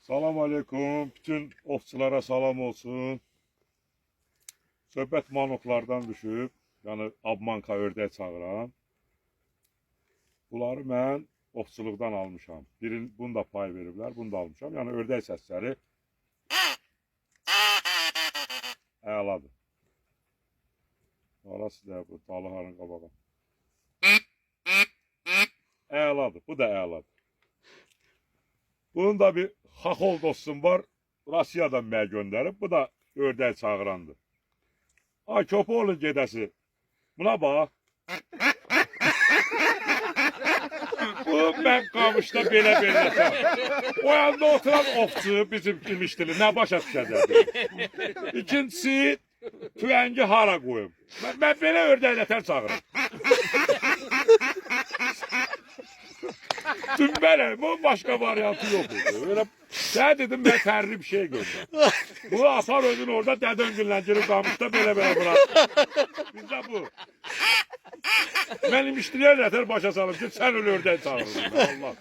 Salam aleyküm. Bütün ovçulara salam olsun. Söhbət manoklardan düşüb. Yəni Abmanka ördək çağıran. Bunları mən ovçuluqdan almışam. Bunu da pay veriblər. Bunu da almışam. Yəni ördək səsləri əladır. Arası da bu dalıların qabağı. Əladır. Bu da əladır. Bunun da bir xaxol dostum var. Rusiyadan mənə göndərib. Bu da ördək çağırandır. Ay Köpoğlu'nun gedəsi. Buna bax. Bu mən qamışda belə-beləcəm. O yanda oturan ovçu bizim kimişdili. Nə başa düşəcək? İkincisi tüvəngi hara qoyum. Mən belə ördəklər çağırım. Tümbələ, bunun başqa variantı yox idi. Öyle sən dedim, mən fərli bir şey gördüm. Bunu apar özün orada dədön günləndirib qamışda belə-belə bırak. Bizdə bu. Mən imişdiriyə nətər başa salım ki, sən öyle ördək çağırırsın. Allah.